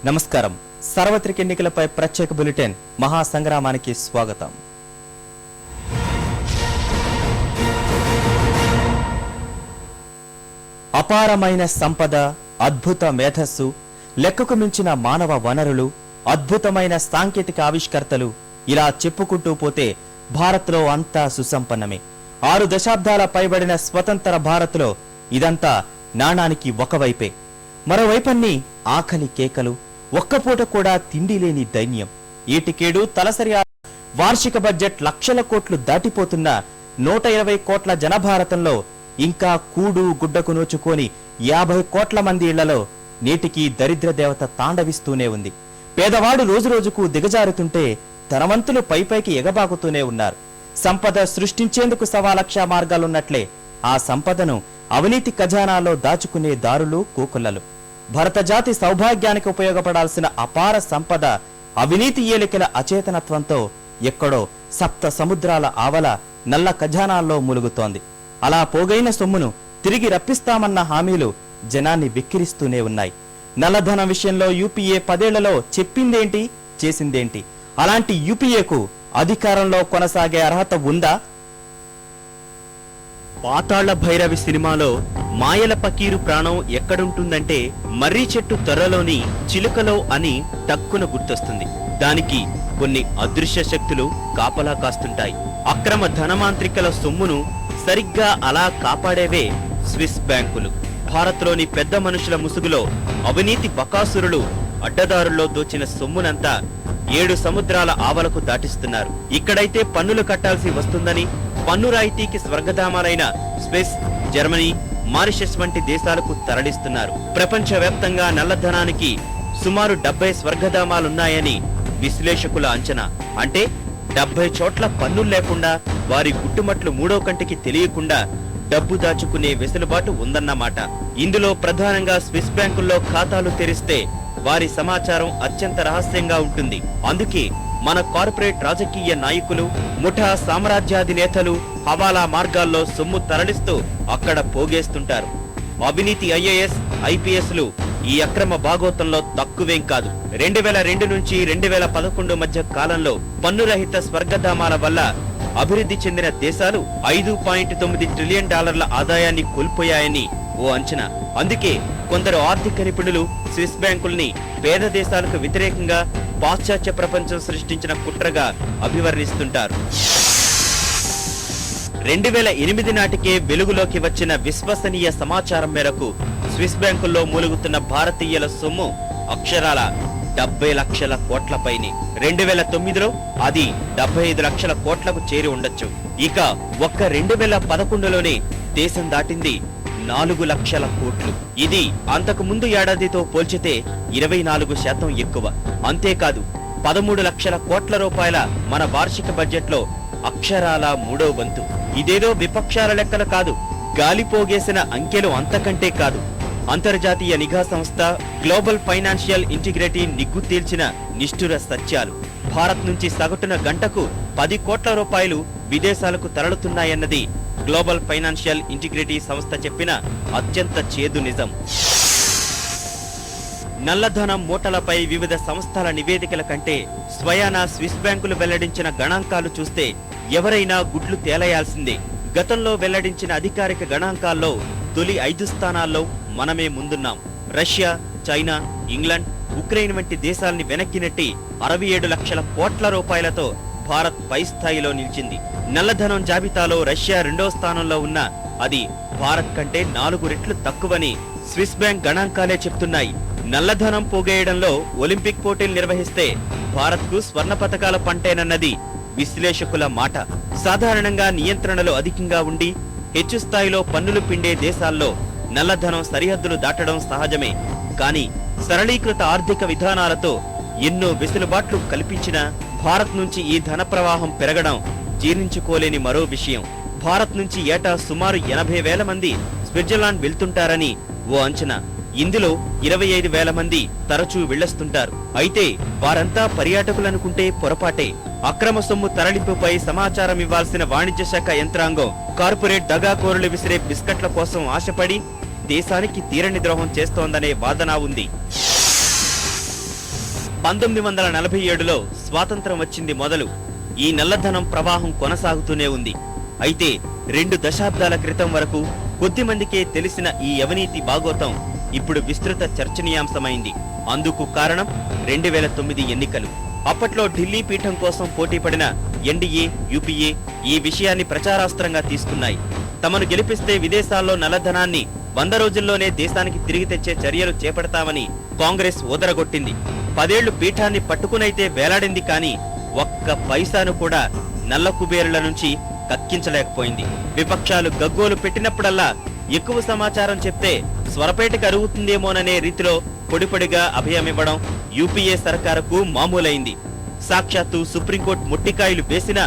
నమస్కారం. సార్వత్రిక ఎన్నికలపై ప్రత్యేక బులెటిన్ మహాసంగ్రామానికి స్వాగతం. అపారమైన సంపద, అద్భుత మేధస్సు, లెక్కకు మించిన మానవ వనరులు, అద్భుతమైన సాంకేతిక ఆవిష్కర్తలు, ఇలా చెప్పుకుంటూ పోతే భారత్లో అంతా సుసంపన్నమే. 6 దశాబ్దాల పైబడిన స్వతంత్ర భారత్లో ఇదంతా నాణానికి ఒకవైపే. మరోవైపన్ని ఆకలి కేకలు, ఒక్కపూట కూడా తిండి లేని దైన్యం. ఈటికేడు తలసరి వార్షిక బడ్జెట్ లక్షల కోట్లు దాటిపోతున్న 120 కోట్ల జనభారతంలో ఇంకా కూడు గుడ్డకు నోచుకొని 50 కోట్ల మంది ఇళ్లలో నేటికి దరిద్ర దేవత తాండవిస్తూనే ఉంది. పేదవాడు రోజురోజుకు దిగజారుతుంటే ధనవంతులు పైపైకి ఎగబాకుతూనే ఉన్నారు. సంపద సృష్టించేందుకు 1,00,000 మార్గాలున్నట్లే ఆ సంపదను అవినీతి ఖజానాలో దాచుకునే దారులు కూకులలు. భరతజాతి సౌభాగ్యానికి ఉపయోగపడాల్సిన అపార సంపద అవినీతి ఏలికల అచేతనత్వంతో ఎక్కడో 7 సముద్రాల ఆవల నల్ల ఖజానాల్లో ములుగుతోంది. అలా పోగైన సొమ్మును తిరిగి రప్పిస్తామన్న హామీలు జనాన్ని వెక్కిరిస్తూనే ఉన్నాయి. నల్లధనం విషయంలో యూపీఏ 10 ఏళ్లలో చెప్పిందేంటి, చేసిందేంటి? అలాంటి యూపీఏకు అధికారంలో కొనసాగే అర్హత ఉందా? పాతాళ భైరవి సినిమాలో మాయల పకీరు ప్రాణం ఎక్కడుంటుందంటే మర్రి చెట్టు త్వరలోని చిలుకలో అని టక్కున గుర్తొస్తుంది. దానికి కొన్ని అదృశ్య శక్తులు కాపలా కాస్తుంటాయి. అక్రమ ధనమాంత్రికల సొమ్మును సరిగ్గా అలా కాపాడేవే స్విస్ బ్యాంకులు. భారత్లోని పెద్ద మనుషుల ముసుగులో అవినీతి బకాసురులు అడ్డదారుల్లో దోచిన సొమ్మునంతా 7 సముద్రాల ఆవలకు దాటిస్తున్నారు. ఇక్కడైతే పన్నులు కట్టాల్సి వస్తుందని పన్ను రాయితీకి స్వర్గధామాలైన స్విస్, జర్మనీ, మారిషస్ వంటి దేశాలకు తరలిస్తున్నారు. ప్రపంచవ్యాప్తంగా నల్లధనానికి సుమారు 70 స్వర్గధామాలున్నాయని విశ్లేషకుల అంచనా. అంటే 70 చోట్ల పన్నులు లేకుండా వారి గుట్టుమట్లు మూడో కంటికి తెలియకుండా డబ్బు దాచుకునే వెసులుబాటు ఉందన్నమాట. ఇందులో ప్రధానంగా స్విస్ బ్యాంకుల్లో ఖాతాలు తెరిస్తే వారి సమాచారం అత్యంత రహస్యంగా ఉంటుంది. అందుకే మన కార్పొరేట్ రాజకీయ నాయకులు, ముఠా సామ్రాజ్యాధినేతలు హవాలా మార్గాల్లో సొమ్ము తరలిస్తూ అక్కడ పోగేస్తుంటారు. అవినీతి ఐఏఎస్, ఐపీఎస్లు ఈ అక్రమ భాగోతంలో తక్కువేం కాదు. 2002 నుంచి 2011 మధ్య కాలంలో పన్నురహిత స్వర్గధామాల వల్ల అభివృద్ధి చెందిన దేశాలు $5.9 ట్రిలియన్ ఆదాయాన్ని కోల్పోయాయని ఓ అంచనా. అందుకే కొందరు ఆర్థిక నిపుణులు స్విస్ బ్యాంకుల్ని పేద దేశాలకు వ్యతిరేకంగా పాశ్చాత్య ప్రపంచం సృష్టించిన కుట్రగా అభివర్ణిస్తుంటారు. 2008 నాటికే వెలుగులోకి వచ్చిన విశ్వసనీయ సమాచారం మేరకు స్విస్ బ్యాంకుల్లో మూలుగుతున్న భారతీయుల సొమ్ము అక్షరాల 70 లక్షల కోట్లపైనే. 2009లో అది 75 లక్షల కోట్లకు చేరి ఉండొచ్చు. ఇక ఒక్క 2011లోనే దేశం దాటింది 4 లక్షల కోట్లు. ఇది అంతకు ముందు ఏడాదితో పోల్చితే 24% ఎక్కువ. అంతేకాదు 13 లక్షల కోట్ల రూపాయల మన వార్షిక బడ్జెట్లో అక్షరాల 3వ వంతు. ఇదేదో విపక్షాల లెక్కలు కాదు, గాలిపోగేసిన అంకెలు అంతకంటే కాదు. అంతర్జాతీయ నిఘా సంస్థ గ్లోబల్ ఫైనాన్షియల్ ఇంటిగ్రిటీ నిగ్గు తేల్చిన నిష్ఠుర సత్యాలు. భారత్ నుంచి సగటున గంటకు 10 కోట్ల రూపాయలు విదేశాలకు తరలుతున్నాయన్నది గ్లోబల్ ఫైనాన్షియల్ ఇంటిగ్రిటీ సంస్థ చెప్పిన అత్యంత చేదు నిజం. నల్లధనం మూటలపై వివిధ సంస్థల నివేదికల కంటే స్వయానా స్విస్ బ్యాంకులు వెల్లడించిన గణాంకాలు చూస్తే ఎవరైనా గుడ్లు తేలయాల్సిందే. గతంలో వెల్లడించిన అధికారిక గణాంకాల్లో తొలి 5 స్థానాల్లో మనమే ముందున్నాం. రష్యా, చైనా, ఇంగ్లాండ్, ఉక్రెయిన్ వంటి దేశాల్ని వెనక్కి నెట్టి 67 లక్షల కోట్ల రూపాయలతో భారత్ పై స్థాయిలో నిలిచింది. నల్లధనం జాబితాలో రష్యా 2వ స్థానంలో ఉన్న అది భారత్ కంటే 4 రెట్లు తక్కువని స్విస్ బ్యాంక్ గణాంకాలే చెప్తున్నాయి. నల్లధనం పోగేయడంలో ఒలింపిక్ పోటీలు నిర్వహిస్తే భారత్కు స్వర్ణ పతకాల పంటేనన్నది విశ్లేషకుల మాట. సాధారణంగా నియంత్రణలు అధికంగా ఉండి హెచ్చు స్థాయిలో పన్నులు పిండే దేశాల్లో నల్లధనం సరిహద్దులు దాటడం సహజమే. కానీ సరళీకృత ఆర్థిక విధానాలతో ఎన్నో వెసులుబాట్లు కల్పించిన భారత్ నుంచి ఈ ధన ప్రవాహం పెరగడం జీర్ణించుకోలేని మరో విషయం. భారత్ నుంచి ఏటా సుమారు 80,000 మంది స్విట్జర్లాండ్ వెళ్తుంటారని ఓ అంచనా. ఇందులో 25,000 మంది తరచూ వెళ్లొస్తుంటారు. అయితే వారంతా పర్యాటకులనుకుంటే పొరపాటే. అక్రమ సొమ్ము తరలింపుపై సమాచారం ఇవ్వాల్సిన వాణిజ్య శాఖ యంత్రాంగం కార్పొరేట్ దగాకోరులు విసిరే బిస్కట్ల కోసం ఆశపడి దేశానికి తీరని ద్రోహం చేస్తోందనే వాదన ఉంది. 1947లో స్వాతంత్రం వచ్చింది మొదలు ఈ నల్లధనం ప్రవాహం కొనసాగుతూనే ఉంది. అయితే 2 దశాబ్దాల క్రితం వరకు కొద్దిమందికే తెలిసిన ఈ అవినీతి బాగోతం ఇప్పుడు విస్తృత చర్చనీయాంశమైంది. అందుకు కారణం 2009 ఎన్నికలు. అప్పట్లో ఢిల్లీ పీఠం కోసం పోటీపడిన ఎన్డీఏ, యూపీఏ ఈ విషయాన్ని ప్రచారాస్త్రంగా తీసుకున్నాయి. తమను గెలిపిస్తే విదేశాల్లో నల్లధనాన్ని 100 రోజుల్లోనే దేశానికి తిరిగి తెచ్చే చర్యలు చేపడతామని కాంగ్రెస్ ఊదరగొట్టింది. 10 ఏళ్లు పీఠాన్ని పట్టుకునైతే వేలాడింది, కానీ ఒక్క పైసాను కూడా నల్ల కుబేరుల నుంచి కక్కించలేకపోయింది. విపక్షాలు గగ్గోలు పెట్టినప్పుడల్లా ఎక్కువ సమాచారం చెప్తే స్వరపేటకు అరుగుతుందేమోననే రీతిలో పొడిపొడిగా అభయమివ్వడం యూపీఏ సర్కారుకు మామూలైంది. సాక్షాత్తు సుప్రీంకోర్టు ముట్టికాయలు వేసినా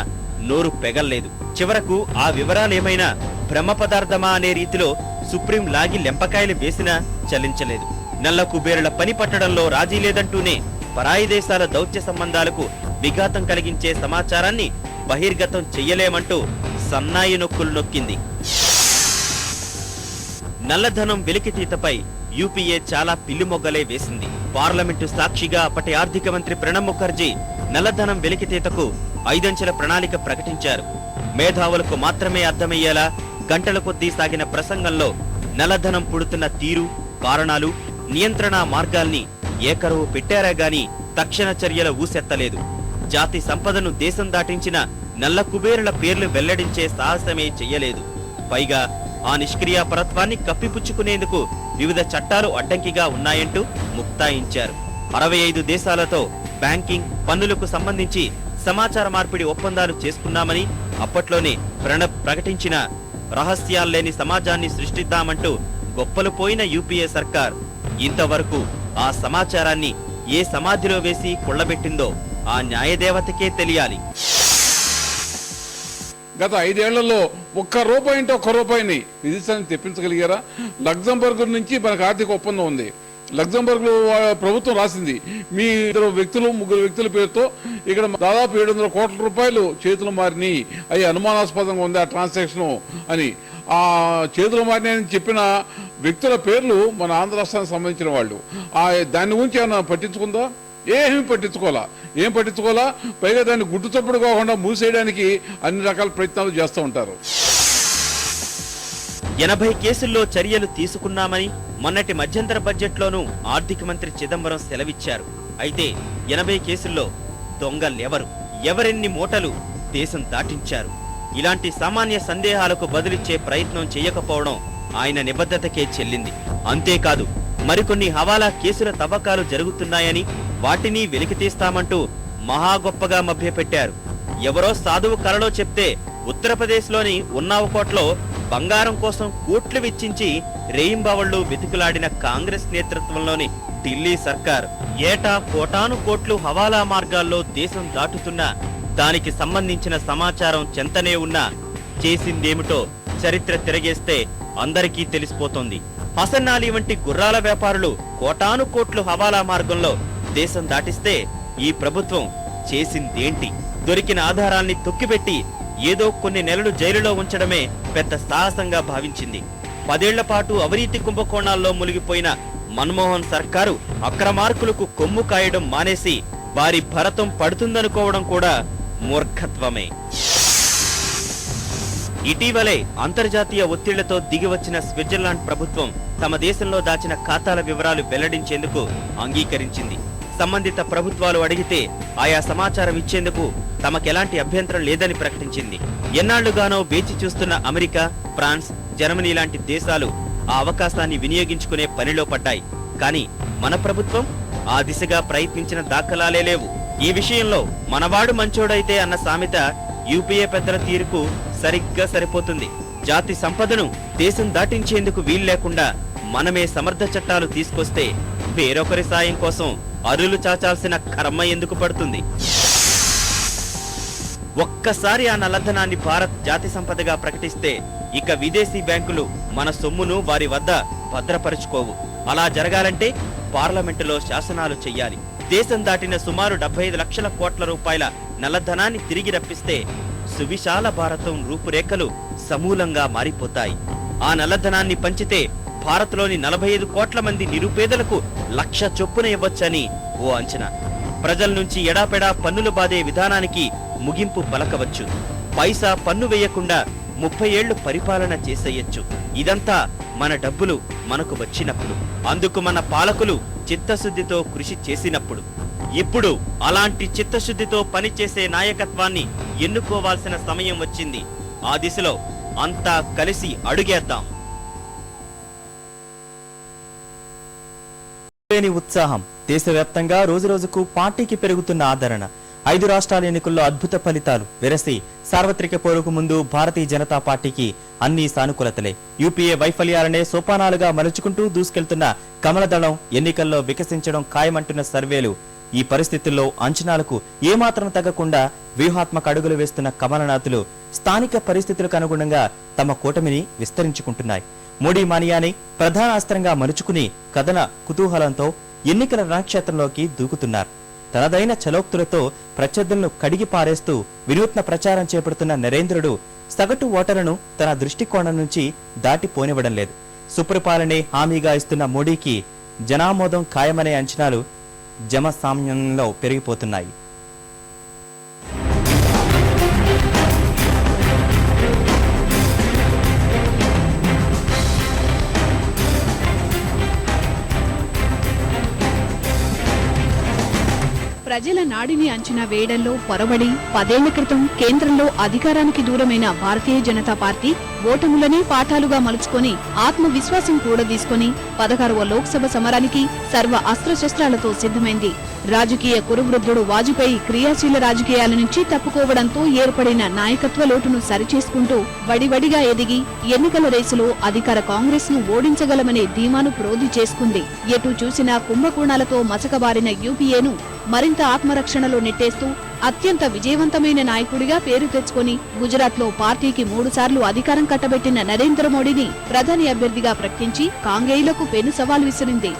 నోరు పెగల్లేదు. చివరకు ఆ వివరాలేమైనా భ్రమ పదార్థమా అనే రీతిలో సుప్రీం లాగి లెంపకాయలు వేసినా చలించలేదు. నల్ల కుబేరుల పని పట్టడంలో రాజీ లేదంటూనే పరాయి దేశాల దౌత్య సంబంధాలకు విఘాతం కలిగించే సమాచారాన్ని బహిర్గతం చెయ్యలేమంటూ సన్నాయి నొక్కులు నొక్కింది. నల్లధనం వెలికితీతపై యూపీఏ చాలా పిల్లిమొగ్గలే వేసింది. పార్లమెంటు సాక్షిగా అప్పటి ఆర్థిక మంత్రి ప్రణబ్ ముఖర్జీ నల్లధనం వెలికితీతకు 5 అంచెల ప్రణాళిక ప్రకటించారు. మేధావులకు మాత్రమే అర్థమయ్యేలా గంటల కొద్దీ సాగిన ప్రసంగంలో నల్లధనం పుడుతున్న తీరు, కారణాలు, నియంత్రణ మార్గాల్ని ఏకరువు పెట్టారా గాని తక్షణ చర్యల ఊసెత్తలేదు. జాతి సంపదను దేశం దాటించిన నల్ల కుబేరుల పేర్లు వెల్లడించే సాహసమే చెయ్యలేదు. పైగా ఆ నిష్క్రియాపరత్వాన్ని కప్పిపుచ్చుకునేందుకు వివిధ చట్టాలు అడ్డంకిగా ఉన్నాయంటూ ముక్తాయించారు. 65 దేశాలతో బ్యాంకింగ్, పన్నులకు సంబంధించి సమాచార మార్పిడి ఒప్పందాలు చేసుకున్నామని అప్పట్లోనే ప్రణబ్ ప్రకటించిన రహస్యాల్లేని సమాజాన్ని సృష్టిద్దామంటూ గొప్పలు పోయిన యూపీఏ సర్కార్ ఇంతవరకు ఆ సమాచారాన్ని ఏ సమాధిలో వేసి కుళ్లబెట్టిందో ఆ న్యాయదేవతకే తెలియాలి. గత 5 ఏళ్లలో ఒక్క రూపాయిని విదేశానికి తెప్పించగలిగారా? లగ్జంబర్గ్ నుంచి మనకు ఆర్థిక ఒప్పందం ఉంది. లగ్జంబర్గ్ లో ప్రభుత్వం రాసింది, మీ 2 వ్యక్తులు 3 వ్యక్తుల పేరుతో ఇక్కడ దాదాపు 700 కోట్ల రూపాయలు చేతులు మారినాయి, అవి అనుమానాస్పదంగా ఉంది ఆ ట్రాన్సాక్షన్ అని. ఆ చేతులు మారినాయని చెప్పిన వ్యక్తుల పేర్లు మన ఆంధ్ర రాష్ట్రానికి సంబంధించిన వాళ్ళు. దాని గురించి ఏమైనా పట్టించుకుందా? ఏం పట్టించుకోవాలా. పైగా దాన్ని గుట్టు చప్పుడు కాకుండా మూసేయడానికి అన్ని రకాల ప్రయత్నాలు చేస్తూ ఉంటారు. 80 కేసుల్లో చర్యలు తీసుకున్నామని మొన్నటి మధ్యంతర బడ్జెట్లోనూ ఆర్థిక మంత్రి చిదంబరం సెలవిచ్చారు. అయితే 80 కేసుల్లో దొంగలెవరు, ఎవరెన్ని మూటలు దేశం దాటించారు? ఇలాంటి సామాన్య సందేహాలకు బదులిచ్చే ప్రయత్నం చేయకపోవడం ఆయన నిబద్ధతకే చెల్లింది. అంతేకాదు, మరికొన్ని హవాలా కేసుల తవ్వకాలు జరుగుతున్నాయని వాటిని వెలికితీస్తామంటూ మహా గొప్పగా మభ్యపెట్టారు. ఎవరో సాధువు కలలో చెప్తే ఉత్తరప్రదేశ్లోని ఉన్నావకోట్లో బంగారం కోసం కోట్లు వెచ్చించి రేయింబావళ్లు వెతుకులాడిన కాంగ్రెస్ నేతృత్వంలోని ఢిల్లీ సర్కార్ ఏటా కోటాను కోట్లు హవాలా మార్గాల్లో దేశం దాటుతున్నా దానికి సంబంధించిన సమాచారం చెంతనే ఉన్నా చేసిందేమిటో చరిత్ర తిరగేస్తే అందరికీ తెలిసిపోతోంది. హసన్ అలీ వంటి గుర్రాల వ్యాపారులు కోటాను కోట్లు హవాలా మార్గంలో దేశం దాటిస్తే ఈ ప్రభుత్వం చేసిందేంటి? దొరికిన ఆధారాల్ని తొక్కిపెట్టి ఏదో కొన్ని నెలలు జైలులో ఉంచడమే పెద్ద సాహసంగా భావించింది. 10 ఏళ్ల పాటు అవినీతి కుంభకోణాల్లో మునిగిపోయిన మన్మోహన్ సర్కారు అక్రమార్కులకు కొమ్ము కాయడం మానేసి వారి భరతం పడుతుందనుకోవడం కూడా మూర్ఖత్వమే. ఇటీవలే అంతర్జాతీయ ఒత్తిళ్లతో దిగివచ్చిన స్విట్జర్లాండ్ ప్రభుత్వం తమ దేశంలో దాచిన ఖాతాల వివరాలు వెల్లడించేందుకు అంగీకరించింది. సంబంధిత ప్రభుత్వాలు అడిగితే ఆయా సమాచారం ఇచ్చేందుకు తమకెలాంటి అభ్యంతరం లేదని ప్రకటించింది. ఎన్నాళ్లుగానో వేచి చూస్తున్న అమెరికా, ఫ్రాన్స్, జర్మనీ లాంటి దేశాలు ఆ అవకాశాన్ని వినియోగించుకునే పనిలో పడ్డాయి. కానీ మన ప్రభుత్వం ఆ దిశగా ప్రయత్నించిన దాఖలాలే లేవు. ఈ విషయంలో మనవాడు మంచోడైతే అన్న సామెత యూపీఏ పెద్దల తీరుకు సరిగ్గా సరిపోతుంది. జాతి సంపదను దేశం దాటించేందుకు వీల్లేకుండా మనమే సమర్థ చట్టాలు తీసుకొస్తే వేరొకరి సాయం కోసం అరులు చాచాల్సిన కర్మ ఎందుకు పడుతుంది? ఒక్కసారి ఆ నల్లధనాన్ని భారత్ జాతి సంపదగా ప్రకటిస్తే ఇక విదేశీ బ్యాంకులు మన సొమ్మును వారి వద్ద భద్రపరుచుకోవు. అలా జరగాలంటే పార్లమెంటులో శాసనాలు చెయ్యాలి. దేశం దాటిన సుమారు 75 లక్షల కోట్ల రూపాయల నల్లధనాన్ని తిరిగి రప్పిస్తే సువిశాల భారతం రూపురేఖలు సమూలంగా మారిపోతాయి. ఆ నల్లధనాన్ని పంచితే భారత్లోని 45 కోట్ల మంది నిరుపేదలకు 1,00,000 చొప్పున ఇవ్వొచ్చని ఓ అంచనా. ప్రజల నుంచి ఎడాపెడా పన్నులు బాదే విధానానికి ముగింపు పలకవచ్చు. పైసా పన్ను వేయకుండా 30 ఏళ్లు పరిపాలన చేసేయచ్చు. ఇదంతా మన డబ్బులు మనకు వచ్చినప్పుడు, అందుకు మన పాలకులు చిత్తశుద్ధితో కృషి చేసినప్పుడు. ఇప్పుడు అలాంటి చిత్తశుద్ధితో పనిచేసే నాయకత్వాన్ని ఎన్నుకోవాల్సిన సమయం వచ్చింది. ఆ దిశలో అంతా కలిసి అడుగేద్దాం. ఉత్సాహం, దేశవ్యాప్తంగా రోజురోజుకు పార్టీకి పెరుగుతున్న ఆదరణ, 5 రాష్ట్రాల ఎన్నికల్లో అద్భుత ఫలితాలు వెరసి సార్వత్రిక పోరుకు ముందు భారతీయ జనతా పార్టీకి అన్ని సానుకూలతలే. యూపీఏ వైఫల్యాలనే సోపానాలుగా మలుచుకుంటూ దూసుకెళ్తున్న కమలదళం ఎన్నికల్లో వికసించడం ఖాయమంటున్న సర్వేలు. ఈ పరిస్థితుల్లో అంచనాలకు ఏమాత్రం తగ్గకుండా వ్యూహాత్మక అడుగులు వేస్తున్న కమలనాథులు స్థానిక పరిస్థితులకు అనుగుణంగా తమ కూటమిని విస్తరించుకుంటున్నాయి. మోడీ మానియాని ప్రధాన అస్త్రంగా మలుచుకుని కథన కుతూహలంతో ఎన్నికల రణక్షేత్రంలోకి దూకుతున్నారు. తనదైన చలోక్తులతో ప్రత్యర్థులను కడిగి పారేస్తూ వినూత్న ప్రచారం చేపడుతున్న నరేంద్రుడు సగటు ఓటర్లను తన దృష్టికోణం నుంచి దాటిపోనివ్వడం లేదు. సుపరిపాలనే హామీగా ఇస్తున్న మోడీకి జనామోదం ఖాయమనే అంచనాలు జమసామ్యంలో పెరిగిపోతున్నాయి. ప్రజల నాడిని అంచనా వేయడంలో పొరబడి 10 ఏళ్ల క్రితం కేంద్రంలో అధికారానికి దూరమైన భారతీయ జనతా పార్టీ ఓటములనే పాఠాలుగా మలుచుకొని ఆత్మవిశ్వాసం కూడదీసుకొని 16వ లోక్సభ సమరానికి సర్వ అస్త్రశస్త్రాలతో సిద్ధమైంది. రాజకీయ కురువృద్ధుడు వాజ్పేయి క్రియాశీల రాజకీయాల నుంచి తప్పుకోవడంతో ఏర్పడిన నాయకత్వ లోటును సరిచేసుకుంటూ వడివడిగా ఎదిగి ఎన్నికల రేసులో అధికార కాంగ్రెస్ ను ఓడించగలమనే ధీమాను ప్రోధి చేసుకుంది. ఎటు చూసినా కుంభకోణాలతో మసకబారిన యూపీఏను మరింత ఆత్మరక్షణలో నెట్టేస్తూ అత్యంత విజయవంతమైన నాయకుడిగా పేరు తెచ్చుకొని గుజరాత్ లో పార్టీకి 3 సార్లు అధికారం కట్టబెట్టిన నరేంద్ర మోడీని ప్రధాని అభ్యర్థిగా ప్రకటించి కాంగ్రెస్లకు పెను సవాల్ విసిరింది.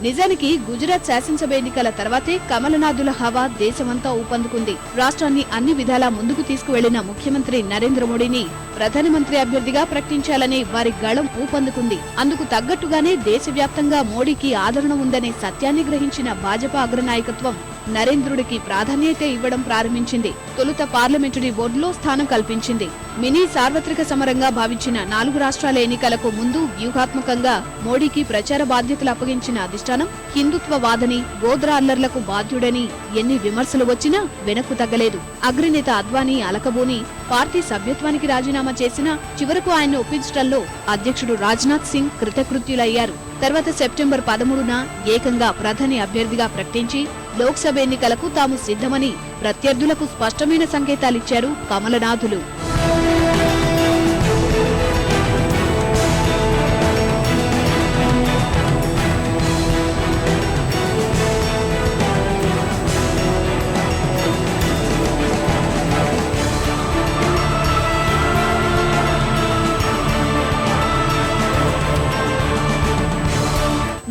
నిజానికి గుజరాత్ శాసనసభ ఎన్నికల తర్వాతే కమలనాథుల హవా దేశమంతా ఊపందుకుంది. రాష్ట్రాన్ని అన్ని విధాలా ముందుకు తీసుకువెళ్లిన ముఖ్యమంత్రి నరేంద్ర మోడీని ప్రధానమంత్రి అభ్యర్థిగా ప్రకటించాలని వారి గళం ఊపందుకుంది. అందుకు తగ్గట్టుగానే దేశవ్యాప్తంగా మోడీకి ఆదరణ ఉందనే సత్యాన్ని గ్రహించిన భాజపా అగ్రనాయకత్వం నరేంద్రుడికి ప్రాధాన్యత ఇవ్వడం ప్రారంభించింది. తొలుత పార్లమెంటరీ బోర్డులో స్థానం కల్పించింది. మినీ సార్వత్రిక సమరంగా భావించిన 4 రాష్ట్రాల ఎన్నికలకు ముందు వ్యూహాత్మకంగా మోడీకి ప్రచార బాధ్యతలు అప్పగించిన అధిష్టానం హిందుత్వవాదని, గోద్రా అల్లర్లకు బాధ్యుడని ఎన్ని విమర్శలు వచ్చినా వెనక్కు తగ్గలేదు. అగ్రనేత అద్వానీ అలకబోని పార్టీ సభ్యత్వానికి రాజీనామా చేసినా చివరకు ఆయన్ను ఒప్పించడంలో అధ్యక్షుడు రాజ్నాథ్ సింగ్ కృతకృత్యులయ్యారు. తర్వాత సెప్టెంబర్ 13న ఏకంగా ప్రధాని అభ్యర్థిగా ప్రకటించి లోక్సభ ఎన్నికలకు తాము సిద్ధమని ప్రత్యర్థులకు స్పష్టమైన సంకేతాలిచ్చారు కమలనాథులు.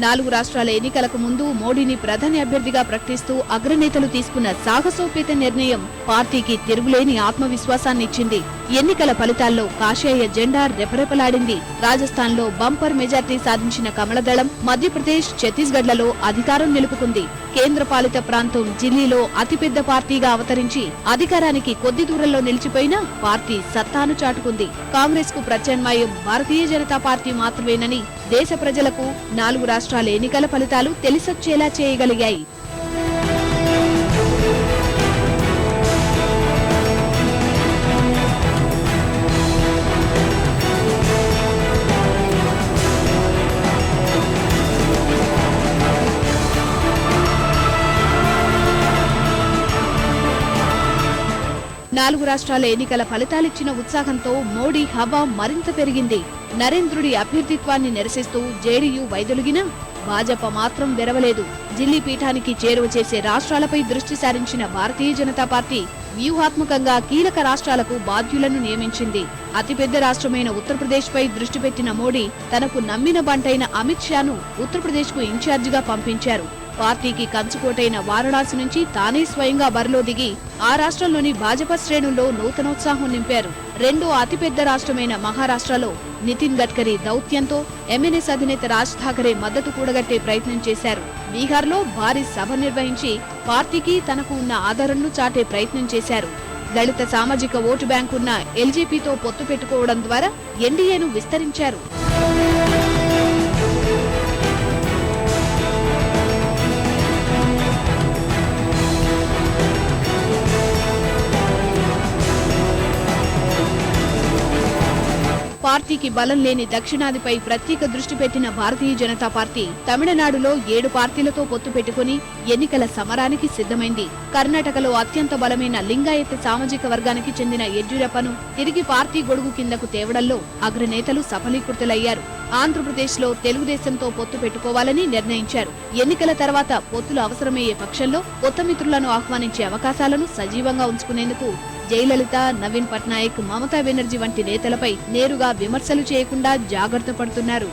నాలుగు రాష్ట్రాల ఎన్నికలకు ముందు మోడీని ప్రధాని అభ్యర్థిగా ప్రకటిస్తూ అగ్రనేతలు తీసుకున్న సాహసోపేత నిర్ణయం పార్టీకి తిరుగులేని ఆత్మవిశ్వాసాన్నిచ్చింది. ఎన్నికల ఫలితాల్లో కాషాయ జెండా రెపరెపలాడింది. రాజస్థాన్లో బంపర్ మెజార్టీ సాధించిన కమలదళం మధ్యప్రదేశ్, ఛత్తీస్గఢ్లలో అధికారం నిలుపుకుంది. కేంద్రపాలిత ప్రాంతం ఢిల్లీలో అతిపెద్ద పార్టీగా అవతరించి అధికారానికి కొద్ది దూరంలో నిలిచిపోయిన పార్టీ సత్తాను చాటుకుంది. కాంగ్రెస్ కు ప్రత్యామ్నాయం భారతీయ జనతా పార్టీ మాత్రమేనని దేశ ప్రజలకు 4 రాష్ట్రాల ఎన్నికల ఫలితాలు తెలిసొచ్చేలా చేయగలిగాయి. నాలుగు రాష్ట్రాల ఎన్నికల ఫలితాలిచ్చిన ఉత్సాహంతో మోడీ హవా మరింత పెరిగింది. నరేంద్రుడి అభ్యర్థిత్వాన్ని నిరసిస్తూ జేడీయూ వైదొలిగినా భాజపా మాత్రం వెరవలేదు. ఢిల్లీ పీఠానికి చేరువ చేసే రాష్ట్రాలపై దృష్టి సారించిన భారతీయ జనతా పార్టీ వ్యూహాత్మకంగా కీలక రాష్ట్రాలకు బాధ్యులను నియమించింది. అతిపెద్ద రాష్ట్రమైన ఉత్తరప్రదేశ్పై దృష్టి పెట్టిన మోడీ తనకు నమ్మిన బంటైన అమిత్ షాను ఉత్తరప్రదేశ్కు ఇన్ఛార్జిగా పంపించారు. పార్టీకి కంచుకోటైన వారణాసి నుంచి తానే స్వయంగా బరిలో దిగి ఆ రాష్ట్రంలోని భాజపా శ్రేణుల్లో నూతనోత్సాహం నింపారు. రెండో అతిపెద్ద రాష్ట్రమైన మహారాష్ట్రలో నితిన్ గడ్కరీ దౌత్యంతో ఎంఎన్ఎస్ అధినేత రాజ్ ఠాకరే మద్దతు కూడగట్టే ప్రయత్నం చేశారు. బీహార్లో భారీ సభ నిర్వహించి పార్టీకి తనకు ఉన్న ఆదరణను చాటే ప్రయత్నం చేశారు. దళిత సామాజిక ఓటు బ్యాంకున్న ఎల్జేపీతో పొత్తు పెట్టుకోవడం ద్వారా ఎన్డీఏను విస్తరించారు. పార్టీకి బలం లేని దక్షిణాదిపై ప్రత్యేక దృష్టి పెట్టిన భారతీయ జనతా పార్టీ తమిళనాడులో 7 పార్టీలతో పొత్తు పెట్టుకుని ఎన్నికల సమరానికి సిద్ధమైంది. కర్ణాటకలో అత్యంత బలమైన లింగాయత్ సామాజిక వర్గానికి చెందిన యడ్యూరప్పను తిరిగి పార్టీ గొడుగు కిందకు తేవడంలో అగ్రనేతలు సఫలీకృతులయ్యారు. ఆంధ్రప్రదేశ్లో తెలుగుదేశంతో పొత్తు పెట్టుకోవాలని నిర్ణయించారు. ఎన్నికల తర్వాత పొత్తులు అవసరమయ్యే పక్షంలో కొత్త మిత్రులను ఆహ్వానించే అవకాశాలను సజీవంగా ఉంచుకునేందుకు జయలలిత, నవీన్ పట్నాయక్, మమతా బెనర్జీ వంటి నేతలపై నేరుగా విమర్శలు చేయకుండా జాగ్రత్త పడుతున్నారు.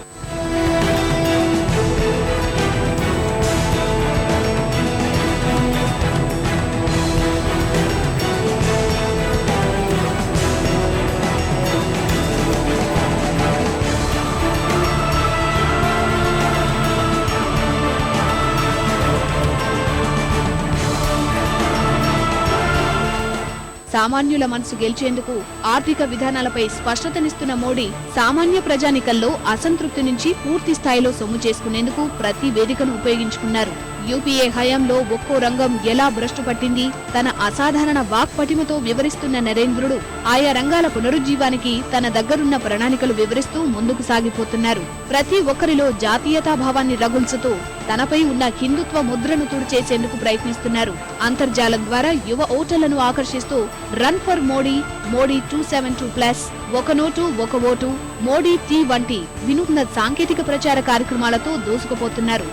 సామాన్యుల మనసు గెలిచేందుకు ఆర్థిక విధానాలపై స్పష్టతనిస్తున్న మోడీ సామాన్య ప్రజానికల్లో అసంతృప్తి నుంచి పూర్తి స్థాయిలో సొమ్ము చేసుకునేందుకు ప్రతి వేదికను ఉపయోగించుకున్నారు. యూపీఏ హయాంలో ఒక్కో రంగం ఎలా భ్రష్టు పట్టింది తన అసాధారణ వాక్పటిమతో వివరిస్తున్న నరేంద్రుడు ఆయా రంగాల పునరుజ్జీవానికి తన దగ్గరున్న ప్రణాళికలు వివరిస్తూ ముందుకు సాగిపోతున్నారు. ప్రతి ఒక్కరిలో జాతీయతాభావాన్ని రగుల్చుతూ తనపై ఉన్న హిందుత్వ ముద్రను తుడిచేసేందుకు ప్రయత్నిస్తున్నారు. అంతర్జాలం ద్వారా యువ ఓటర్లను ఆకర్షిస్తూ రన్ ఫర్ మోడీ, మోడీ 272+, ఒక నోటు ఒక ఓటు, మోడీ టీ వంటి వినూత్న సాంకేతిక ప్రచార కార్యక్రమాలతో దూసుకుపోతున్నారు.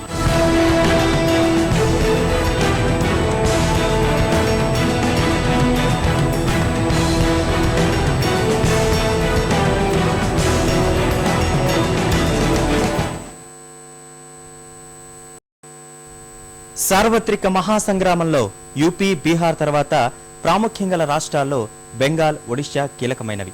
సార్వత్రిక మహాసంగ్రామంలో యూపీ, బీహార్ తర్వాత ప్రాముఖ్యం గల రాష్ట్రాల్లో బెంగాల్, ఒడిషా కీలకమైనవి.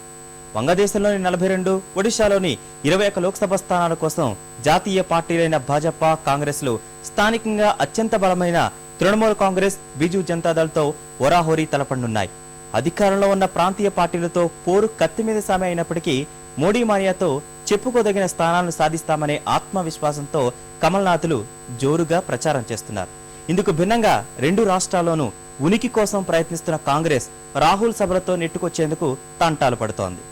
వంగదేశంలోని 42, ఒడిశాలోని 21 లోక్సభ స్థానాల కోసం జాతీయ పార్టీలైన భాజపా, కాంగ్రెస్లు స్థానికంగా అత్యంత బలమైన తృణమూల్ కాంగ్రెస్, బిజు జనతాదళ్తో హోరాహోరీ తలపడనున్నాయి. అధికారంలో ఉన్న ప్రాంతీయ పార్టీలతో పోరు కత్తి మీద సామె అయినప్పటికీ మోడీ మానియాతో చెప్పుకోదగిన స్థానాలను సాధిస్తామనే ఆత్మవిశ్వాసంతో కమల్నాథులు జోరుగా ప్రచారం చేస్తున్నారు. ఇందుకు భిన్నంగా రెండు రాష్ట్రాల్లోనూ ఉనికి కోసం ప్రయత్నిస్తున్న కాంగ్రెస్ రాహుల్ సభలతో నెట్టుకొచ్చేందుకు తంటాలు పడుతోంది.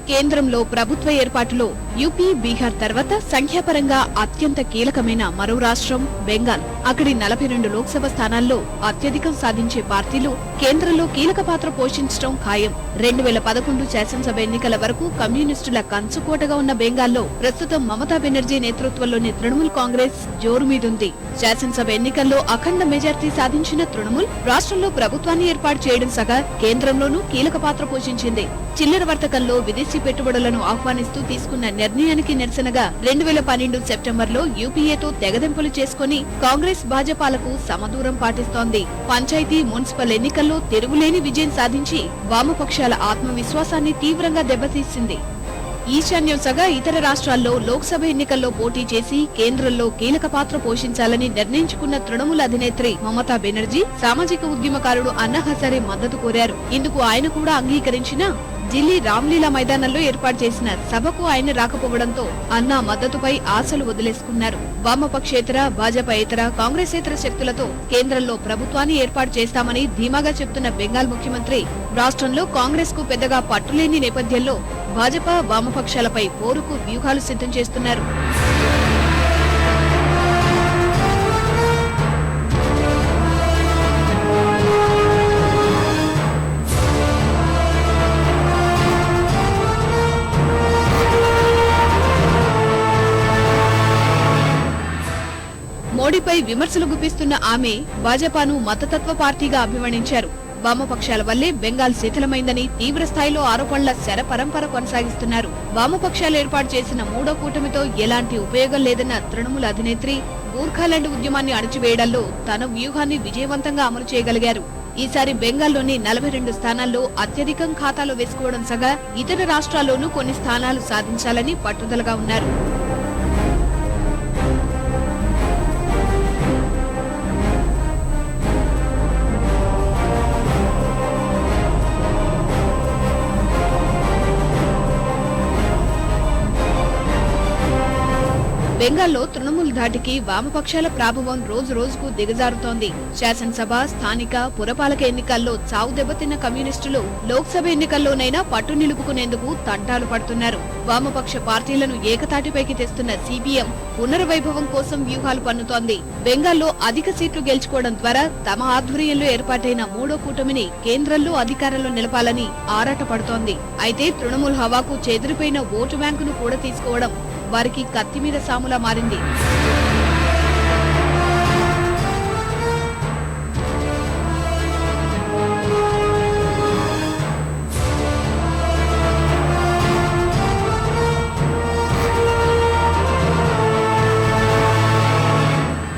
కేంద్రంలో ప్రభుత్వ ఏర్పాటులో యూపీ, బీహార్ తర్వాత సంఖ్యాపరంగా అత్యంత కీలకమైన మరో రాష్ట్రం బెంగాల్. అక్కడి 42 లోక్సభ స్థానాల్లో అత్యధికం సాధించే పార్టీలు కేంద్రంలో కీలక పాత్ర పోషించడం ఖాయం. 2011 శాసనసభ ఎన్నికల వరకు కమ్యూనిస్టుల కంచుకోటగా ఉన్న బెంగాల్లో ప్రస్తుతం మమతా బెనర్జీ నేతృత్వంలోని తృణమూల్ కాంగ్రెస్ జోరు మీదుంది. శాసనసభ ఎన్నికల్లో అఖండ మెజార్టీ సాధించిన తృణమూల్ రాష్ట్రంలో ప్రభుత్వాన్ని ఏర్పాటు చేయడం సహా కేంద్రంలోనూ కీలక పాత్ర పోషించింది. చిల్లర వర్తకంలో విదేశీ పెట్టుబడులను ఆహ్వానిస్తూ తీసుకున్న నిర్ణయానికి నిరసనగా 2012 సెప్టెంబర్లో యూపీఏతో తెగదెంపులు చేసుకుని కాంగ్రెస్ భాజపాలకు సమదూరం పాటిస్తోంది. పంచాయతీ, మున్సిపల్ ఎన్నికల్లో తిరుగులేని విజయం సాధించి వామపక్షాల ఆత్మవిశ్వాసాన్ని తీవ్రంగా దెబ్బతీసింది. ఈశాన్యం సగా ఇతర రాష్ట్రాల్లో లోక్సభ ఎన్నికల్లో పోటీ చేసి కేంద్రంలో కీలక పాత్ర పోషించాలని నిర్ణయించుకున్న తృణమూల్ అధినేత్రి మమతా బెనర్జీ సామాజిక ఉద్యమకారుడు అన్నా హజారే మద్దతు కోరారు. ఇందుకు ఆయన కూడా అంగీకరించినా ఢిల్లీ రామ్లీలా మైదానంలో ఏర్పాటు చేసిన సభకు ఆయన రాకపోవడంతో అన్నా మద్దతుపై ఆశలు వదిలేసుకున్నారు. వామపక్షేతర, భాజపాయేతర, కాంగ్రెసేతర శక్తులతో కేంద్రంలో ప్రభుత్వాన్ని ఏర్పాటు చేస్తామని ధీమాగా చెప్తున్న బెంగాల్ ముఖ్యమంత్రి రాష్ట్రంలో కాంగ్రెస్ కు పెద్దగా పట్టులేని నేపథ్యంలో భాజపా, వామపక్షాలపై పోరుకు వ్యూహాలు సిద్ధం చేస్తున్నారు. మోడీపై బీజేడీపై విమర్శలు గుప్పిస్తున్న ఆమె భాజపాను మతతత్వ పార్టీగా అభివర్ణించారు. వామపక్షాల వల్లే బెంగాల్ శిథిలమైందని తీవ్ర స్థాయిలో ఆరోపణల శర పరంపర కొనసాగిస్తున్నారు. వామపక్షాలు ఏర్పాటు చేసిన మూడో కూటమితో ఎలాంటి ఉపయోగం లేదన్న తృణమూల్ అధినేత్రి గూర్ఖాలాండ్ ఉద్యమాన్ని అణచివేయడంలో తన వ్యూహాన్ని విజయవంతంగా అమలు చేయగలిగారు. ఈసారి బెంగాల్లోని 42 స్థానాల్లో అత్యధికం ఖాతాలో వేసుకోవడం సగా ఇతర రాష్ట్రాల్లోనూ కొన్ని స్థానాలు సాధించాలని పట్టుదలగా ఉన్నారు. బెంగాల్లో తృణమూల్ ధాటికి వామపక్షాల ప్రాభవం రోజు రోజుకు దిగజారుతోంది. శాసనసభ, స్థానిక, పురపాలక ఎన్నికల్లో చావు దెబ్బతిన్న కమ్యూనిస్టులు లోక్సభ ఎన్నికల్లోనైనా పట్టు నిలుపుకునేందుకు తంటాలు పడుతున్నారు. వామపక్ష పార్టీలను ఏకతాటిపైకి తెస్తున్న సిపిఎం పునర్వైభవం కోసం వ్యూహాలు పన్నుతోంది. బెంగాల్లో అధిక సీట్లు గెలుచుకోవడం ద్వారా తమ ఆధ్వర్యంలో ఏర్పాటైన మూడో కూటమిని కేంద్రంలో అధికారంలో నిలపాలని ఆరాటపడుతోంది. అయితే తృణమూల్ హవాకు చెదిరిపోయిన ఓటు బ్యాంకును కూడా తీసుకోవడం వారికి కత్తి మీద సాములా మారింది.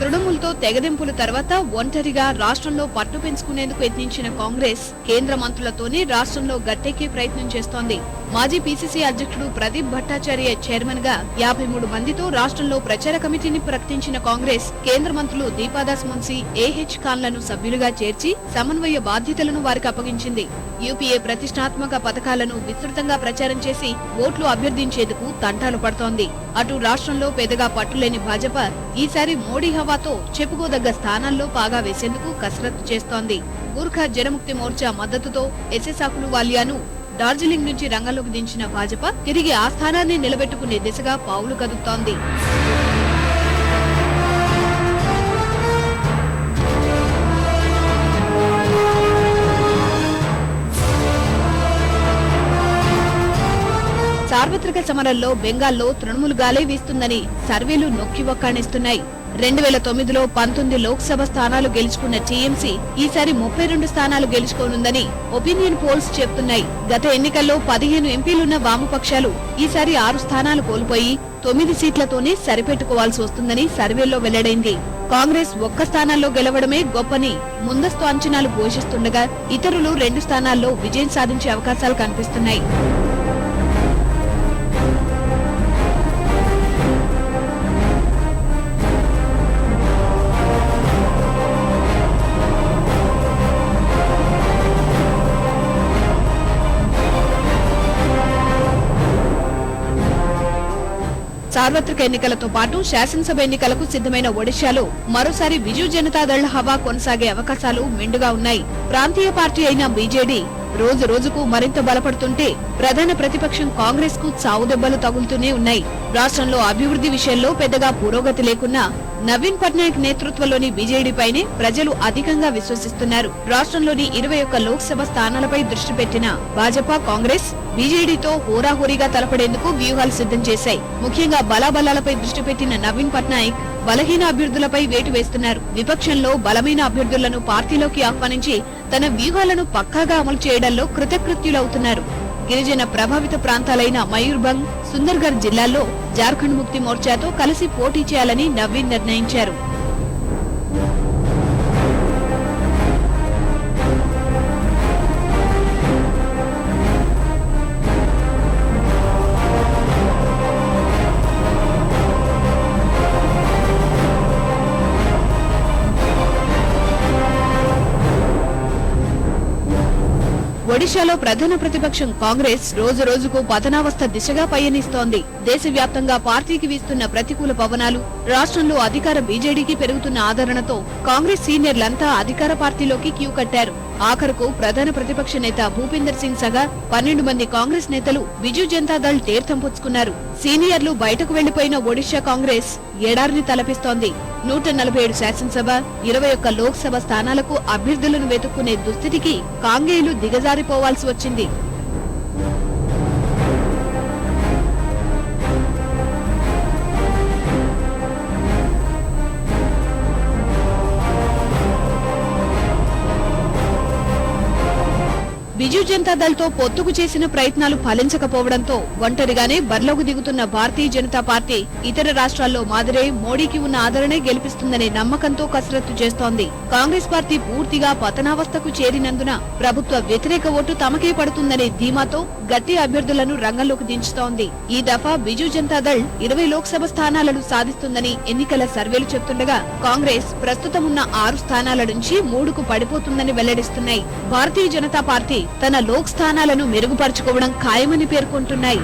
తృణమూల్తో తెగదెంపుల తర్వాత ఒంటరిగా రాష్ట్రంలో పట్టు పెంచుకునేందుకు యత్నించిన కాంగ్రెస్ కేంద్ర మంత్రులతోనే రాష్ట్రంలో గట్టెక్కే ప్రయత్నం చేస్తోంది. మాజీ పీసీసీ అధ్యక్షుడు ప్రదీప్ భట్టాచార్య చైర్మన్ గా 53 మందితో రాష్ట్రంలో ప్రచార కమిటీని ప్రకటించిన కాంగ్రెస్ కేంద్ర మంత్రులు దీపాదాస్ మున్సీ, ఏహెచ్ ఖాన్లను సభ్యులుగా చేర్చి సమన్వయ బాధ్యతలను వారికి అప్పగించింది. యూపీఏ ప్రతిష్టాత్మక పథకాలను విస్తృతంగా ప్రచారం చేసి ఓట్లు అభ్యర్థించేందుకు తంటాలు పడుతోంది. అటు రాష్ట్రంలో పెద్దగా పట్టులేని భాజపా ఈసారి మోడీ హవాతో చెప్పుకోదగ్గ స్థానాల్లో పాగా వేసేందుకు కసరత్తు చేస్తోంది. గూర్ఖా జనముక్తి మోర్చా మద్దతుతో ఎస్ఎస్ అహ్లూవాలియాను డార్జిలింగ్ నుంచి రంగంలోకి దించిన భాజపా తిరిగి ఆ స్థానాన్ని నిలబెట్టుకునే దిశగా పావులు కదుపుతోంది. సార్వత్రిక సమరంలో బెంగాల్లో తృణమూల్ గాలే వీస్తుందని సర్వేలు నొక్కి వక్కాణిస్తున్నాయి. 2009లో 19 లోక్సభ స్థానాలు గెలుచుకున్న టీఎంసీ ఈసారి 32 స్థానాలు గెలుచుకోనుందని ఒపీనియన్ పోల్స్ చెప్తున్నాయి. గత ఎన్నికల్లో 15 ఎంపీలున్న వామపక్షాలు ఈసారి 6 స్థానాలు కోల్పోయి 9 సీట్లతోనే సరిపెట్టుకోవాల్సి వస్తుందని సర్వేల్లో వెల్లడైంది. కాంగ్రెస్ ఒక్క స్థానాల్లో గెలవడమే గొప్పని ముందస్తు అంచనాలు ఘోషిస్తుండగా ఇతరులు 2 స్థానాల్లో విజయం సాధించే అవకాశాలు కనిపిస్తున్నాయి. సార్వత్రిక ఎన్నికలతో పాటు శాసనసభ ఎన్నికలకు సిద్ధమైన ఒడిశాలో మరోసారి బిజు జనతాదళ్ హవా కొనసాగే అవకాశాలు మెండుగా ఉన్నాయి. ప్రాంతీయ పార్టీ అయిన బీజేడీ రోజు రోజుకు మరింత బలపడుతుంటే ప్రధాన ప్రతిపక్షం కాంగ్రెస్ కు చావుదెబ్బలు తగులుతూనే ఉన్నాయి. రాష్ట్రంలో అభివృద్ధి విషయంలో పెద్దగా పురోగతి లేకున్నా నవీన్ పట్నాయక్ నేతృత్వంలోని బీజేడీపైనే ప్రజలు అధికంగా విశ్వసిస్తున్నారు. రాష్ట్రంలోని 21 లోక్సభ స్థానాలపై దృష్టి పెట్టిన భాజపా, కాంగ్రెస్ బీజేడీతో హోరాహోరీగా తలపడేందుకు వ్యూహాలు సిద్ధం చేశాయి. ముఖ్యంగా బలాబలాలపై దృష్టి పెట్టిన నవీన్ పట్నాయక్ బలహీన అభ్యర్థులపై వేటు వేస్తున్నారు. విపక్షంలో బలమైన అభ్యర్థులను పార్టీలోకి ఆహ్వానించి తన వ్యూహాలను పక్కాగా అమలు చేయడంలో కృతకృత్యులవుతున్నారు. గిరిజన ప్రభావిత ప్రాంతాలైన మయూర్భంగ్, సుందర్గఢ్ జిల్లాల్లో జార్ఖండ్ ముక్తి మోర్చాతో కలిసి పోటీ చేయాలని నవీన్ నిర్ణయించారు. ఒడిశాలో ప్రధాన ప్రతిపక్షం కాంగ్రెస్ రోజు రోజుకు పతనావస్థ దిశగా పయనిస్తోంది. దేశవ్యాప్తంగా పార్టీకి వీస్తున్న ప్రతికూల పవనాలు, రాష్ట్రంలో అధికార బీజేడీకి పెరుగుతున్న ఆదరణతో కాంగ్రెస్ సీనియర్లంతా అధికార పార్టీలోకి క్యూ కట్టారు. ఆఖరుకు ప్రధాన ప్రతిపక్ష నేత భూపీందర్ సింగ్ సగా 12 మంది కాంగ్రెస్ నేతలు బిజు జనతాదళ్ తీర్థం పుచ్చుకున్నారు. సీనియర్లు బయటకు వెళ్లిపోయిన ఒడిశా కాంగ్రెస్ ఎడారిని తలపిస్తోంది. 147 శాసనసభ, 21 లోక్సభ స్థానాలకు అభ్యర్థులను వెతుక్కునే దుస్థితికి కాంగేయులు దిగజారిపోవాల్సి వచ్చింది. బిజు జనతాదళ్ తో పొత్తుకు చేసిన ప్రయత్నాలు ఫలించకపోవడంతో ఒంటరిగానే బరిలోకి దిగుతున్న భారతీయ జనతా పార్టీ ఇతర రాష్ట్రాల్లో మాదిరే మోడీకి ఉన్న ఆదరణే గెలిపిస్తుందనే నమ్మకంతో కసరత్తు చేస్తోంది. కాంగ్రెస్ పార్టీ పూర్తిగా పతనావస్థకు చేరినందున ప్రభుత్వ వ్యతిరేక ఓటు తమకే పడుతుందనే ధీమాతో గట్టి అభ్యర్థులను రంగంలోకి దించుతోంది. ఈ దఫా బిజు జనతాదళ్ 20 లోక్సభ స్థానాలను సాధిస్తుందని ఎన్నికల సర్వేలు చెప్తుండగా కాంగ్రెస్ ప్రస్తుతం ఉన్న 6 స్థానాల నుంచి 3కు పడిపోతుందని వెల్లడిస్తున్నాయి. భారతీయ జనతా పార్టీ తన లోక్ స్థానాలను మెరుగుపరుచుకోవడం ఖాయమని పేర్కొంటున్నాయి.